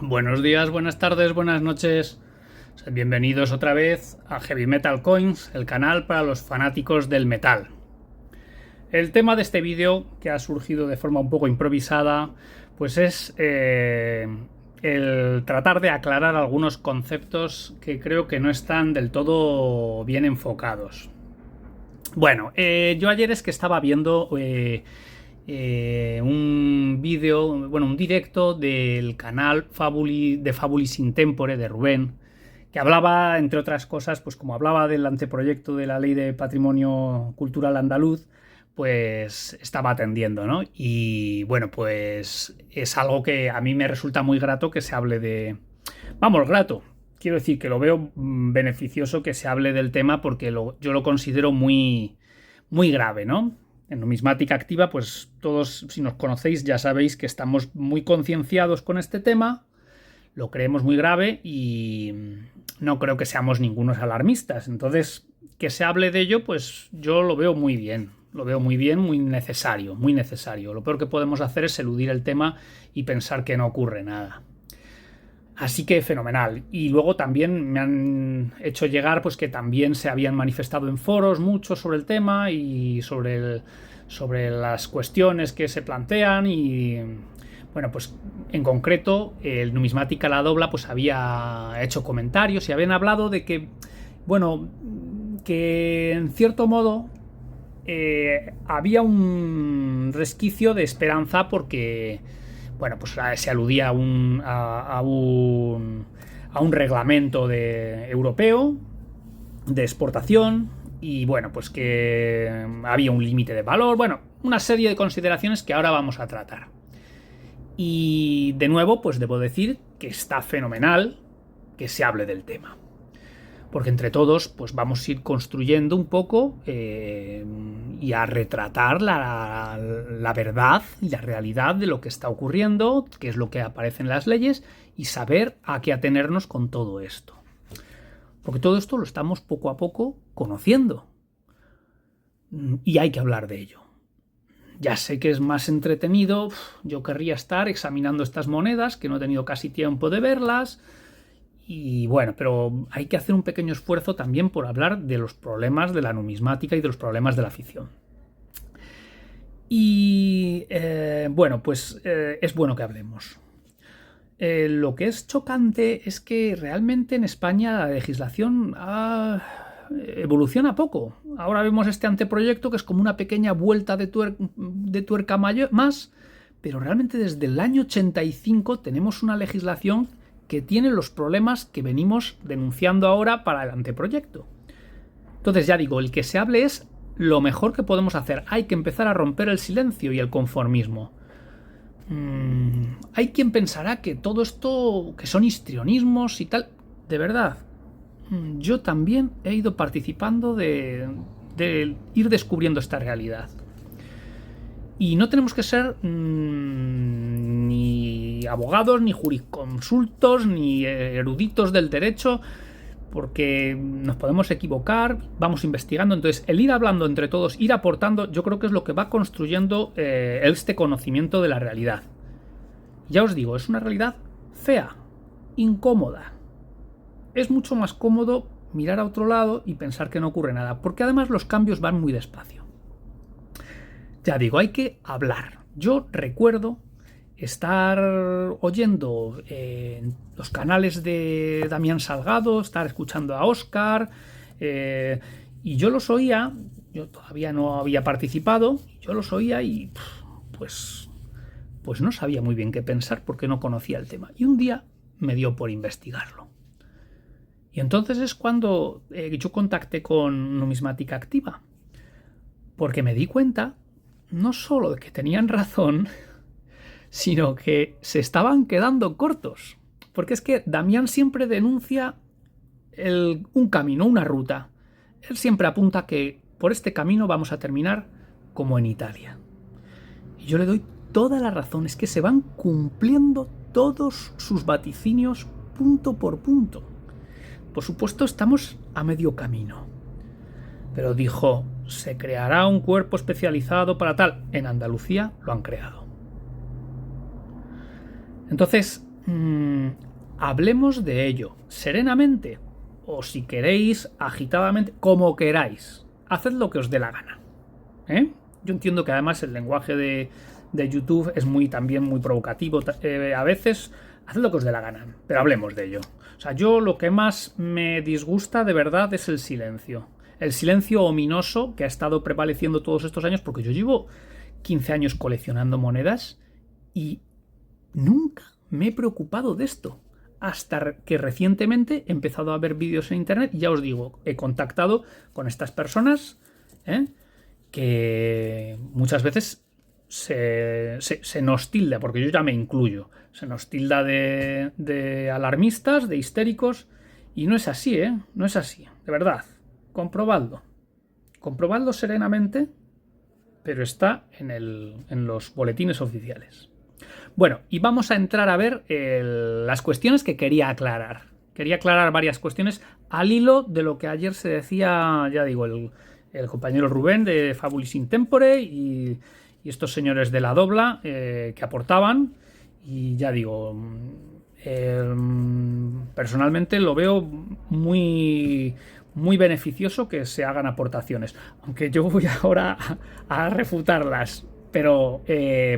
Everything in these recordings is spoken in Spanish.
Buenos días, buenas tardes, buenas noches. Sed bienvenidos otra vez a Heavy Metal Coins, el canal para los fanáticos del metal. El tema de este vídeo, que ha surgido de forma un poco improvisada, pues es el tratar de aclarar algunos conceptos que creo que no están del todo bien enfocados. Bueno, yo ayer es que estaba viendo un vídeo, bueno, un directo del canal de Fabulis in Tempore de Rubén, que hablaba, entre otras cosas, pues como hablaba del anteproyecto de la Ley de Patrimonio Cultural Andaluz, pues estaba atendiendo, ¿no? Y bueno, pues es algo que a mí me resulta muy grato que se hable de... Vamos, grato. Quiero decir que lo veo beneficioso que se hable del tema porque yo lo considero muy, muy grave, ¿no? En numismática activa, pues todos, si nos conocéis, ya sabéis que estamos muy concienciados con este tema, lo creemos muy grave y no creo que seamos ningunos alarmistas. Entonces, que se hable de ello, pues yo lo veo muy bien. Lo veo muy bien, muy necesario, muy necesario. Lo peor que podemos hacer es eludir el tema y pensar que no ocurre nada. Así que fenomenal. Y luego también me han hecho llegar pues que también se habían manifestado en foros mucho sobre el tema y sobre las cuestiones que se plantean y bueno, pues en concreto el Numismática La Dobla pues había hecho comentarios y habían hablado de que, bueno, que en cierto modo había un resquicio de esperanza porque bueno, pues se aludía a un reglamento europeo de exportación y bueno, pues que había un límite de valor, bueno, una serie de consideraciones que ahora vamos a tratar. Y de nuevo, pues debo decir que está fenomenal que se hable del tema. Porque entre todos pues vamos a ir construyendo un poco y a retratar la verdad y la realidad de lo que está ocurriendo, qué es lo que aparece en las leyes y saber a qué atenernos con todo esto. Porque todo esto lo estamos poco a poco conociendo y hay que hablar de ello. Ya sé que es más entretenido, yo querría estar examinando estas monedas, que no he tenido casi tiempo de verlas. Y bueno, pero hay que hacer un pequeño esfuerzo también por hablar de los problemas de la numismática y de los problemas de la afición. Y bueno, pues es bueno que hablemos. Lo que es chocante es que realmente en España la legislación evoluciona poco. Ahora vemos este anteproyecto que es como una pequeña vuelta de tuerca más, pero realmente desde el año 85 tenemos una legislación que tiene los problemas que venimos denunciando ahora para el anteproyecto. Entonces ya digo, el que se hable es lo mejor que podemos hacer. Hay que empezar a romper el silencio y el conformismo. Hay quien pensará que todo esto, que son histrionismos y tal, de verdad. Yo también he ido participando de ir descubriendo esta realidad. Y no tenemos que ser ni abogados, ni jurisconsultos, ni eruditos del derecho, porque nos podemos equivocar, vamos investigando. Entonces, el ir hablando entre todos, ir aportando, yo creo que es lo que va construyendo este conocimiento de la realidad. Ya os digo, es una realidad fea, incómoda. Es mucho más cómodo mirar a otro lado y pensar que no ocurre nada, porque además los cambios van muy despacio. Ya digo, hay que hablar. Yo recuerdo estar oyendo los canales de Damián Salgado, estar escuchando a Óscar, y yo los oía, yo todavía no había participado, yo los oía y pues no sabía muy bien qué pensar porque no conocía el tema. Y un día me dio por investigarlo. Y entonces es cuando yo contacté con Numismática Activa, porque me di cuenta no solo de que tenían razón, sino que se estaban quedando cortos. Porque es que Damián siempre denuncia un camino, una ruta. Él siempre apunta que por este camino vamos a terminar como en Italia. Y yo le doy toda la razón, es que se van cumpliendo todos sus vaticinios punto por punto. Por supuesto, estamos a medio camino. Pero dijo, se creará un cuerpo especializado para tal. En Andalucía lo han creado. Entonces, Mm, hablemos de ello serenamente o si queréis agitadamente, como queráis. Haced lo que os dé la gana. ¿Eh? Yo entiendo que además el lenguaje de YouTube es también muy provocativo. A veces, haced lo que os dé la gana, pero hablemos de ello. O sea, yo lo que más me disgusta de verdad es el silencio. El silencio ominoso que ha estado prevaleciendo todos estos años, porque yo llevo 15 años coleccionando monedas y nunca me he preocupado de esto. Hasta que recientemente he empezado a ver vídeos en internet y ya os digo, he contactado con estas personas, ¿eh? Que muchas veces se nos tilda, porque yo ya me incluyo, se nos tilda de alarmistas, de histéricos, y no es así, ¿eh? No es así, de verdad. Comprobadlo. Comprobadlo serenamente, pero está en los boletines oficiales. Bueno, y vamos a entrar a ver las cuestiones que quería aclarar. Quería aclarar varias cuestiones al hilo de lo que ayer se decía, ya digo, el compañero Rubén de Fabulis in Tempore y estos señores de la Dobla que aportaban. Y ya digo, personalmente lo veo muy beneficioso que se hagan aportaciones. Aunque yo voy ahora a refutarlas. Pero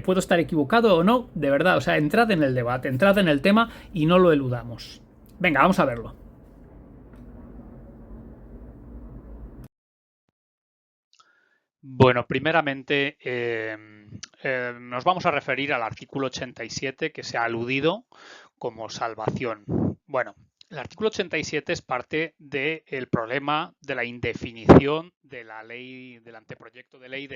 puedo estar equivocado o no, de verdad. O sea, entrad en el debate, entrad en el tema y no lo eludamos. Venga, vamos a verlo. Bueno, primeramente nos vamos a referir al artículo 87 que se ha aludido como salvación. Bueno, el artículo 87 es parte del problema de la indefinición de la ley, del anteproyecto de ley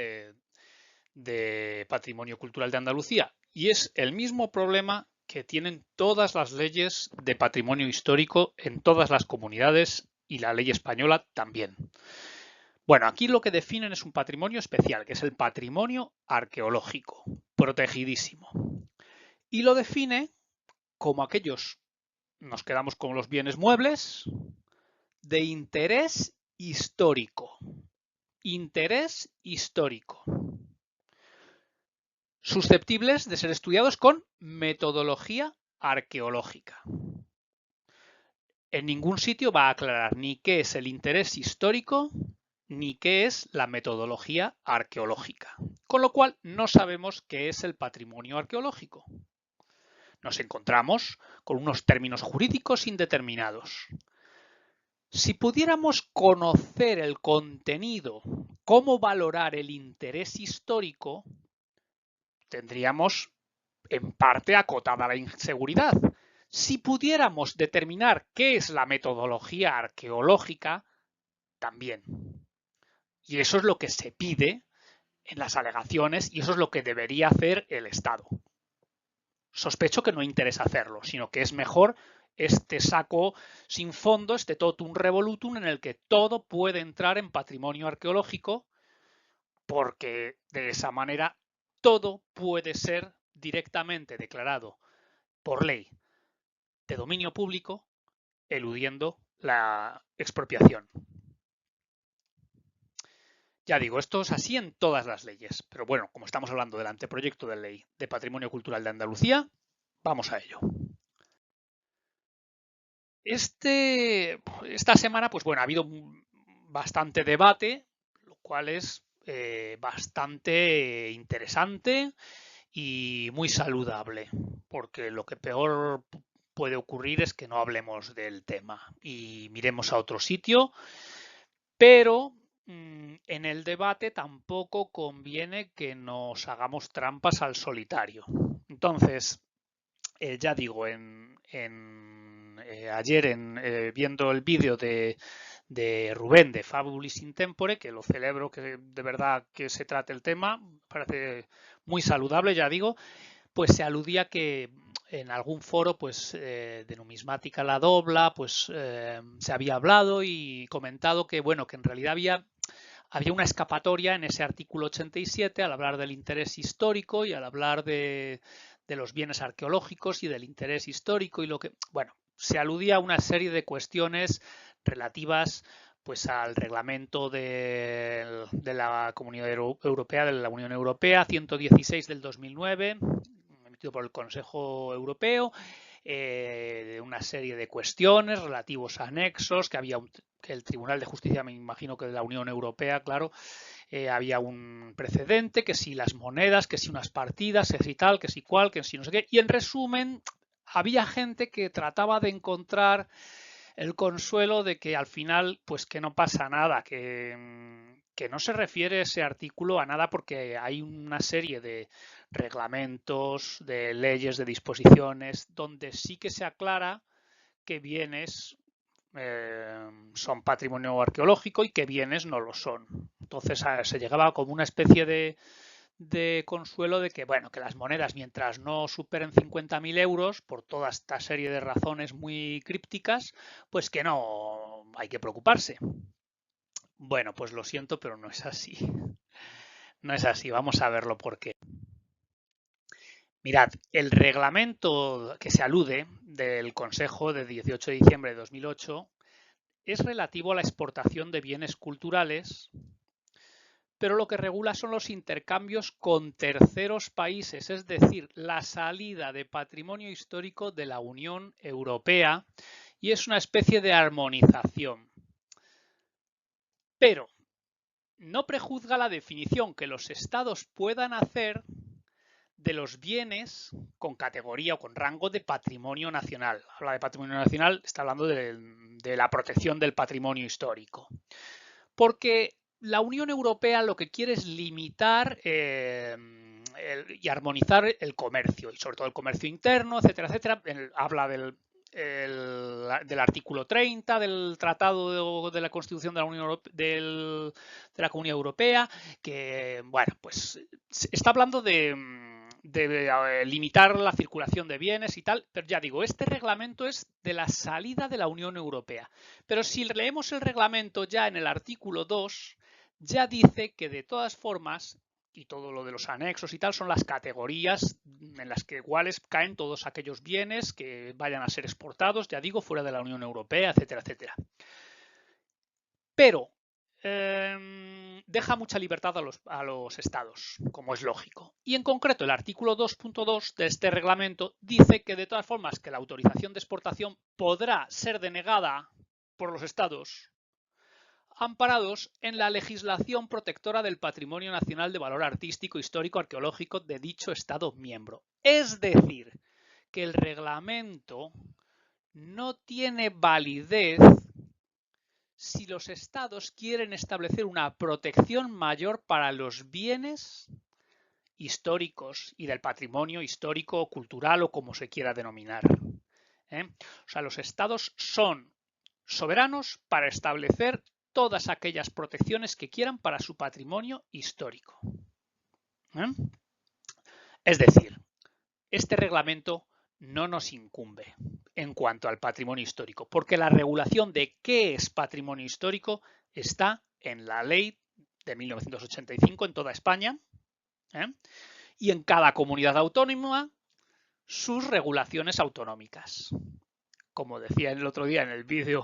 de Patrimonio Cultural de Andalucía. Y es el mismo problema que tienen todas las leyes de patrimonio histórico en todas las comunidades y la ley española también. Bueno, aquí lo que definen es un patrimonio especial, que es el patrimonio arqueológico, protegidísimo. Y lo define como aquellos, nos quedamos con los bienes muebles, de interés histórico. Interés histórico. Susceptibles de ser estudiados con metodología arqueológica. En ningún sitio va a aclarar ni qué es el interés histórico ni qué es la metodología arqueológica, con lo cual no sabemos qué es el patrimonio arqueológico. Nos encontramos con unos términos jurídicos indeterminados. Si pudiéramos conocer el contenido, cómo valorar el interés histórico, tendríamos en parte acotada la inseguridad. Si pudiéramos determinar qué es la metodología arqueológica, también. Y eso es lo que se pide en las alegaciones y eso es lo que debería hacer el Estado. Sospecho que no interesa hacerlo, sino que es mejor este saco sin fondo, este totum revolutum en el que todo puede entrar en patrimonio arqueológico, porque de esa manera todo puede ser directamente declarado por ley de dominio público, eludiendo la expropiación. Ya digo, esto es así en todas las leyes, pero bueno, como estamos hablando del anteproyecto de ley de Patrimonio Cultural de Andalucía, vamos a ello. Esta semana, pues bueno, ha habido bastante debate, lo cual es bastante interesante y muy saludable, porque lo que peor puede ocurrir es que no hablemos del tema y miremos a otro sitio, pero en el debate tampoco conviene que nos hagamos trampas al solitario. Entonces, ya digo, ayer viendo el vídeo de Rubén de Fabulis in Tempore, que lo celebro, que de verdad que se trate el tema, parece muy saludable, ya digo, pues se aludía que en algún foro pues de numismática la dobla pues se había hablado y comentado que bueno, que en realidad había una escapatoria en ese artículo 87 al hablar del interés histórico y al hablar de los bienes arqueológicos y del interés histórico y lo que, bueno, se aludía a una serie de cuestiones relativas pues al reglamento de la Comunidad Europea, de la Unión Europea, 116 del 2009, emitido por el Consejo Europeo, de una serie de cuestiones relativos a anexos, que el Tribunal de Justicia, me imagino que de la Unión Europea, claro, había un precedente, que si las monedas, que si unas partidas, que si tal, que si cual, que si no sé qué. Y en resumen, había gente que trataba de encontrar el consuelo de que al final, pues que no pasa nada, que no se refiere ese artículo a nada porque hay una serie de reglamentos, de leyes, de disposiciones, donde sí que se aclara que bienes son patrimonio arqueológico y que bienes no lo son. Entonces se llegaba como una especie de consuelo de que, bueno, que las monedas, mientras no superen 50.000 euros, por toda esta serie de razones muy crípticas, pues que no hay que preocuparse. Bueno, pues lo siento, pero no es así. No es así, vamos a verlo por qué. Mirad, el reglamento que se alude del Consejo de 18 de diciembre de 2008 es relativo a la exportación de bienes culturales, pero lo que regula son los intercambios con terceros países, es decir, la salida de patrimonio histórico de la Unión Europea, y es una especie de armonización. Pero no prejuzga la definición que los estados puedan hacer de los bienes con categoría o con rango de patrimonio nacional. Habla de patrimonio nacional, está hablando de la protección del patrimonio histórico. Porque la Unión Europea lo que quiere es limitar y armonizar el comercio, y sobre todo el comercio interno, etcétera, etcétera. Habla del artículo 30 del Tratado de la Constitución de la Unión Europea, de la Comunidad Europea, que, bueno, pues está hablando de limitar la circulación de bienes y tal, pero ya digo, este reglamento es de la salida de la Unión Europea. Pero si leemos el reglamento ya en el artículo 2, ya dice que de todas formas, y todo lo de los anexos y tal, son las categorías en las que iguales caen todos aquellos bienes que vayan a ser exportados, ya digo, fuera de la Unión Europea, etcétera, etcétera. Pero deja mucha libertad a los estados, como es lógico. Y en concreto el artículo 2.2 de este reglamento dice que de todas formas que la autorización de exportación podrá ser denegada por los estados amparados en la legislación protectora del patrimonio nacional de valor artístico, histórico, arqueológico de dicho estado miembro. Es decir, que el reglamento no tiene validez si los estados quieren establecer una protección mayor para los bienes históricos y del patrimonio histórico, cultural o como se quiera denominar. O sea, los estados son soberanos para establecer todas aquellas protecciones que quieran para su patrimonio histórico. Es decir, este reglamento no nos incumbe en cuanto al patrimonio histórico, porque la regulación de qué es patrimonio histórico está en la ley de 1985 en toda España, y en cada comunidad autónoma sus regulaciones autonómicas. Como decía el otro día en el vídeo,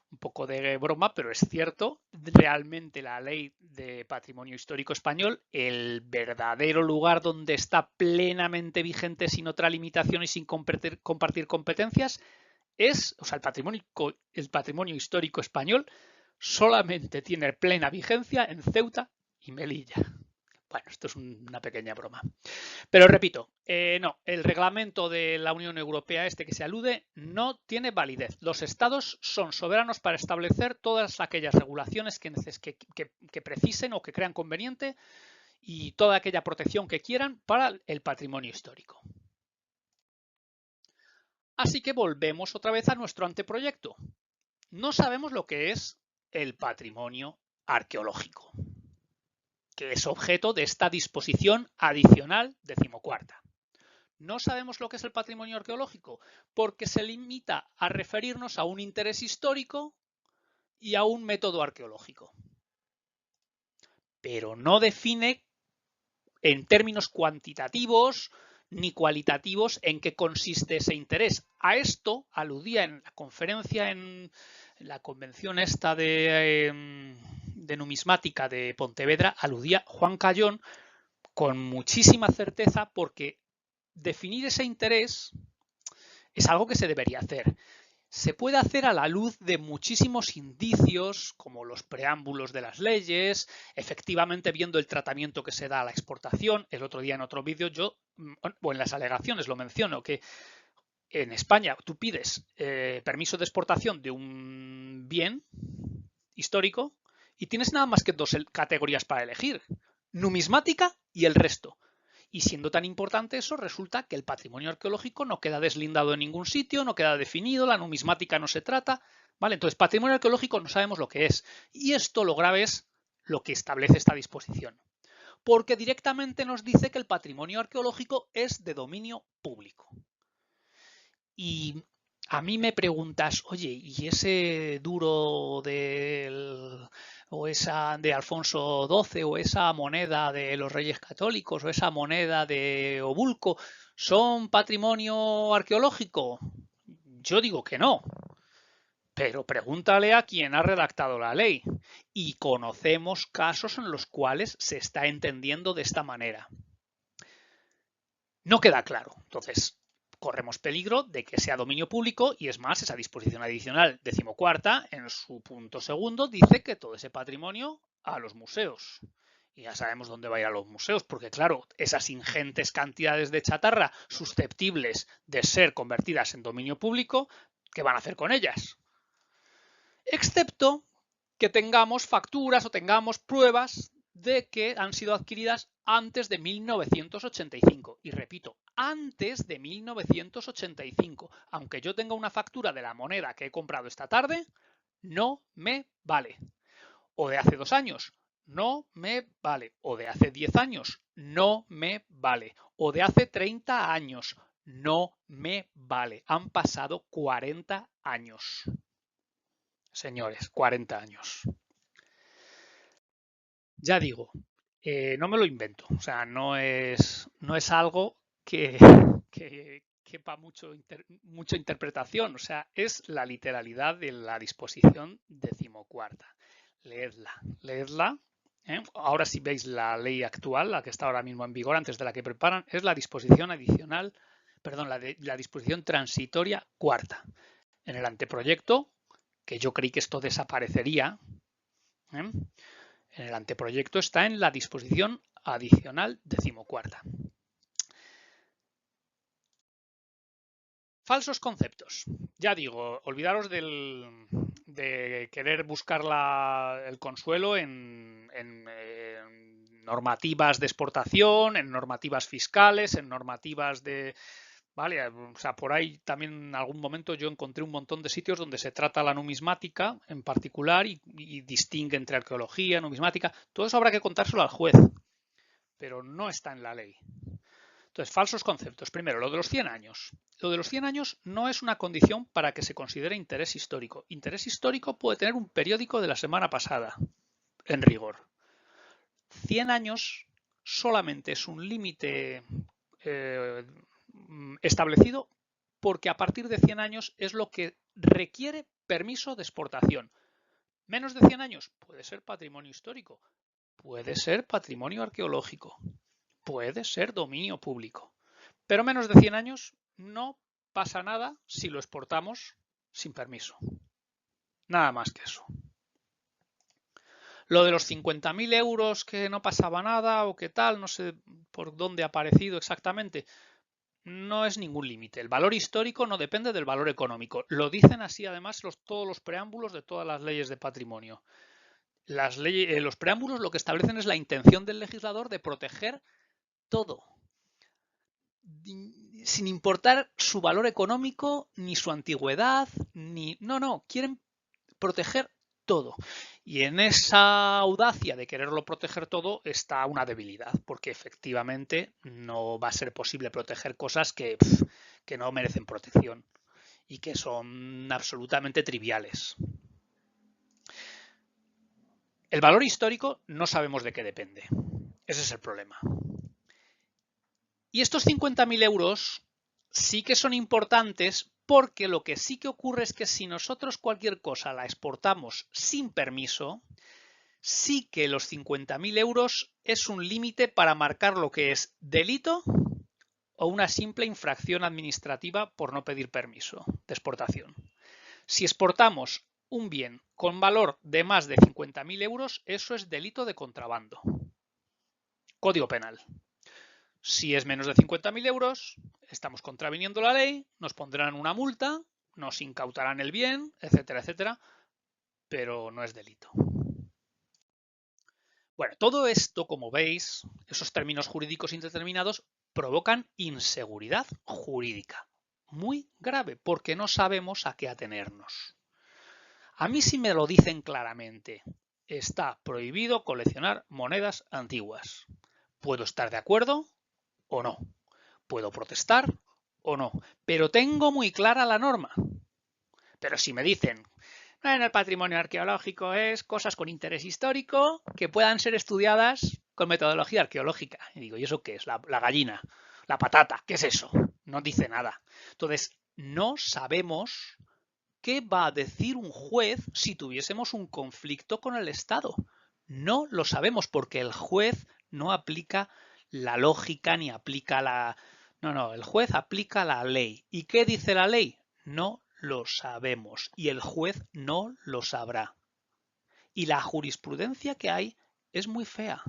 un poco de broma, pero es cierto, realmente la ley de patrimonio histórico español, el verdadero lugar donde está plenamente vigente sin otra limitación y sin compartir competencias es, o sea, el patrimonio histórico español solamente tiene plena vigencia en Ceuta y Melilla. Bueno, esto es una pequeña broma. Pero repito, no, el reglamento de la Unión Europea que se alude no tiene validez. Los estados son soberanos para establecer todas aquellas regulaciones que precisen o que crean conveniente y toda aquella protección que quieran para el patrimonio histórico. Así que volvemos otra vez a nuestro anteproyecto. No sabemos lo que es el patrimonio arqueológico, que es objeto de esta disposición adicional 14ª. No sabemos lo que es el patrimonio arqueológico porque se limita a referirnos a un interés histórico y a un método arqueológico. Pero no define en términos cuantitativos ni cualitativos en qué consiste ese interés. A esto aludía en la conferencia, en la convención esta de numismática de Pontevedra, aludía Juan Cayón con muchísima certeza, porque definir ese interés es algo que se debería hacer. Se puede hacer a la luz de muchísimos indicios, como los preámbulos de las leyes, efectivamente viendo el tratamiento que se da a la exportación. El otro día en otro vídeo o en las alegaciones lo menciono, que en España tú pides permiso de exportación de un bien histórico y tienes nada más que dos categorías para elegir: numismática y el resto. Y siendo tan importante eso, resulta que el patrimonio arqueológico no queda deslindado en ningún sitio, no queda definido, la numismática no se trata, ¿vale? Entonces, patrimonio arqueológico no sabemos lo que es. Y esto lo grave es lo que establece esta disposición, porque directamente nos dice que el patrimonio arqueológico es de dominio público. Y a mí me preguntas, oye, ¿y ese duro o esa de Alfonso XII, o esa moneda de los Reyes Católicos, o esa moneda de Obulco, son patrimonio arqueológico? Yo digo que no, pero pregúntale a quien ha redactado la ley. Y conocemos casos en los cuales se está entendiendo de esta manera. No queda claro. Entonces, corremos peligro de que sea dominio público, y es más, esa disposición adicional 14ª, en su punto segundo, dice que todo ese patrimonio a los museos. Y ya sabemos dónde va a ir a los museos, porque claro, esas ingentes cantidades de chatarra susceptibles de ser convertidas en dominio público, ¿qué van a hacer con ellas? Excepto que tengamos facturas o tengamos pruebas de que han sido adquiridas antes de 1985. Y repito, antes de 1985. Aunque yo tenga una factura de la moneda que he comprado esta tarde, no me vale. O de hace 2 años, no me vale. O de hace 10 años, no me vale. O de hace 30 años, no me vale. Han pasado 40 años. Señores, 40 años. Ya digo, no me lo invento, o sea, no es algo que quepa mucha interpretación, o sea, es la literalidad de la disposición 14ª. Leedla. Ahora si veis la ley actual, la que está ahora mismo en vigor, antes de la que preparan, es la disposición adicional, perdón, la disposición transitoria 4ª. En el anteproyecto, que yo creí que esto desaparecería, en el anteproyecto está en la disposición adicional 14ª. Falsos conceptos. Ya digo, olvidaros de querer buscar el consuelo en normativas de exportación, en normativas fiscales, en normativas de... ¿Vale? O sea, por ahí también en algún momento yo encontré un montón de sitios donde se trata la numismática en particular y distingue entre arqueología, numismática. Todo eso habrá que contárselo al juez, pero no está en la ley. Entonces, falsos conceptos. Primero, lo de los 100 años. Lo de los 100 años no es una condición para que se considere interés histórico. Interés histórico puede tener un periódico de la semana pasada, en rigor. 100 años solamente es un límite establecido porque a partir de 100 años es lo que requiere permiso de exportación. Menos de 100 años puede ser patrimonio histórico, puede ser patrimonio arqueológico, puede ser dominio público. Pero menos de 100 años no pasa nada si lo exportamos sin permiso. Nada más que eso. Lo de los 50.000 euros que no pasaba nada o qué tal, no sé por dónde ha aparecido exactamente, no es ningún límite. El valor histórico no depende del valor económico. Lo dicen así además todos los preámbulos de todas las leyes de patrimonio. Los preámbulos lo que establecen es la intención del legislador de proteger todo, sin importar su valor económico, ni su antigüedad, ni... No, quieren proteger todo. Y en esa audacia de quererlo proteger todo está una debilidad, porque efectivamente no va a ser posible proteger cosas que no merecen protección y que son absolutamente triviales. El valor histórico no sabemos de qué depende. Ese es el problema. Y estos 50.000 euros sí que son importantes, porque lo que sí que ocurre es que si nosotros cualquier cosa la exportamos sin permiso, sí que los 50.000 euros es un límite para marcar lo que es delito o una simple infracción administrativa por no pedir permiso de exportación. Si exportamos un bien con valor de más de 50.000 euros, eso es delito de contrabando. Código penal. Si es menos de 50.000 euros, estamos contraviniendo la ley, nos pondrán una multa, nos incautarán el bien, etcétera, etcétera, pero no es delito. Bueno, todo esto, como veis, esos términos jurídicos indeterminados provocan inseguridad jurídica muy grave porque no sabemos a qué atenernos. A mí sí me lo dicen claramente. Está prohibido coleccionar monedas antiguas. ¿Puedo estar de acuerdo o no? ¿Puedo protestar o no? Pero tengo muy clara la norma. Pero si me dicen, en el patrimonio arqueológico es cosas con interés histórico que puedan ser estudiadas con metodología arqueológica. Y digo, ¿y eso qué es? La gallina, la patata, ¿qué es eso? No dice nada. Entonces, no sabemos qué va a decir un juez si tuviésemos un conflicto con el Estado. No lo sabemos porque el juez no aplica la lógica ni aplica la... No, el juez aplica la ley. ¿Y qué dice la ley? No lo sabemos y el juez no lo sabrá. Y la jurisprudencia que hay es muy fea.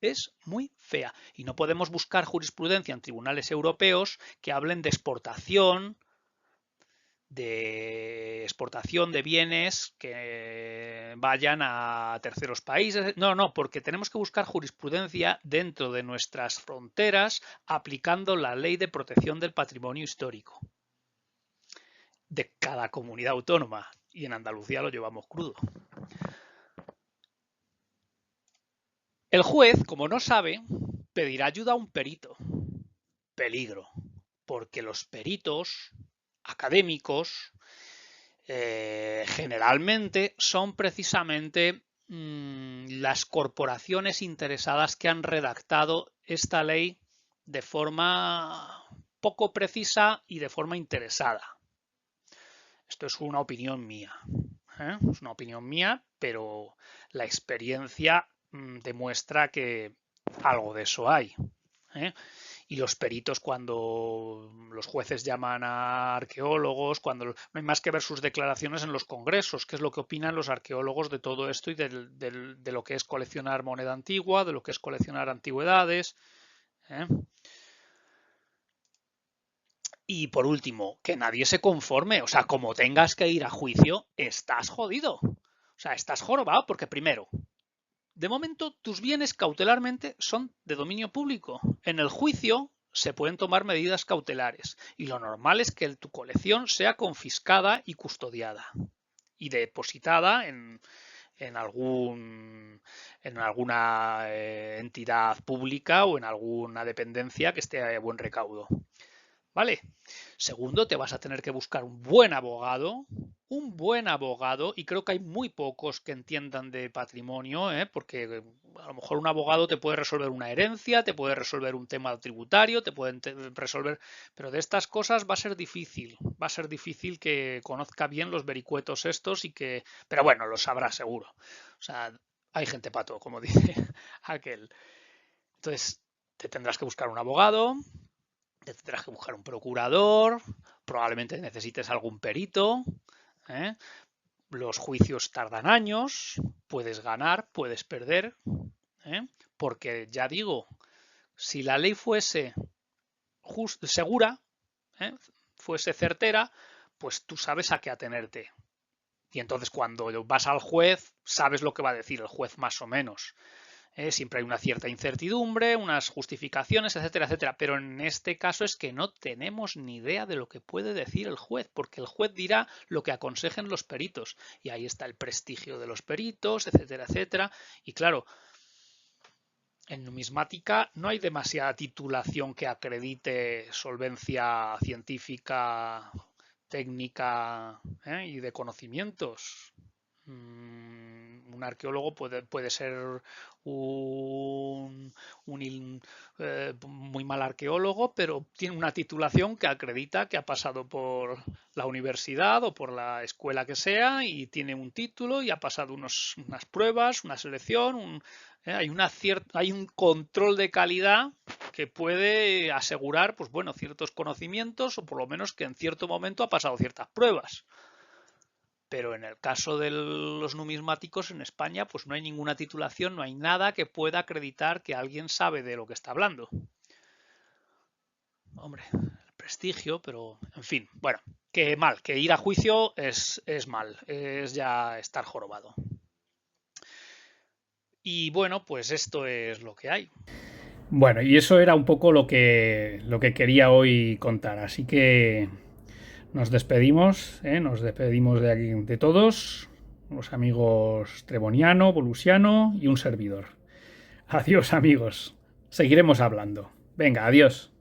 Es muy fea. Y no podemos buscar jurisprudencia en tribunales europeos que hablen de exportación de bienes que vayan a terceros países. No, porque tenemos que buscar jurisprudencia dentro de nuestras fronteras aplicando la ley de protección del patrimonio histórico de cada comunidad autónoma. Y en Andalucía lo llevamos crudo. El juez, como no sabe, pedirá ayuda a un perito. Peligro, porque los peritos académicos generalmente son precisamente las corporaciones interesadas que han redactado esta ley de forma poco precisa y de forma interesada. Esto es una opinión mía. Es una opinión mía, pero la experiencia demuestra que algo de eso hay. Y los peritos, cuando los jueces llaman a arqueólogos, cuando no hay más que ver sus declaraciones en los congresos, qué es lo que opinan los arqueólogos de todo esto y de lo que es coleccionar moneda antigua, de lo que es coleccionar antigüedades. Y por último, que nadie se conforme. O sea, como tengas que ir a juicio, estás jodido. O sea, estás jorobado porque primero, de momento tus bienes cautelarmente son de dominio público. En el juicio se pueden tomar medidas cautelares y lo normal es que tu colección sea confiscada y custodiada y depositada en alguna entidad pública o en alguna dependencia que esté a buen recaudo. ¿Vale? Segundo, te vas a tener que buscar un buen abogado, y creo que hay muy pocos que entiendan de patrimonio, porque a lo mejor un abogado te puede resolver una herencia, te puede resolver un tema tributario, te puede resolver, pero de estas cosas va a ser difícil que conozca bien los vericuetos estos pero bueno, lo sabrá seguro. O sea, hay gente pato, como dice aquel. Entonces, te tendrás que buscar un abogado, te tendrás que buscar un procurador, probablemente necesites algún perito. Los juicios tardan años, puedes ganar, puedes perder, porque ya digo, si la ley fuese segura, fuese certera, pues tú sabes a qué atenerte. Y entonces cuando vas al juez, sabes lo que va a decir el juez más o menos. Siempre hay una cierta incertidumbre, unas justificaciones, etcétera, etcétera. Pero en este caso es que no tenemos ni idea de lo que puede decir el juez, porque el juez dirá lo que aconsejen los peritos. Y ahí está el prestigio de los peritos, etcétera, etcétera. Y claro, en numismática no hay demasiada titulación que acredite solvencia científica, técnica y de conocimientos. Un arqueólogo puede ser muy mal arqueólogo, pero tiene una titulación que acredita que ha pasado por la universidad o por la escuela que sea y tiene un título y ha pasado unas pruebas, una selección, hay un control de calidad que puede asegurar, pues bueno, ciertos conocimientos o por lo menos que en cierto momento ha pasado ciertas pruebas. Pero en el caso de los numismáticos en España, pues no hay ninguna titulación, no hay nada que pueda acreditar que alguien sabe de lo que está hablando. Hombre, el prestigio, pero en fin, bueno, que mal, que ir a juicio es mal, es ya estar jorobado. Y bueno, pues esto es lo que hay. Bueno, y eso era un poco lo que quería hoy contar. Así que nos despedimos de aquí, de todos, los amigos Treboniano, Volusiano y un servidor. Adiós, amigos. Seguiremos hablando. Venga, adiós.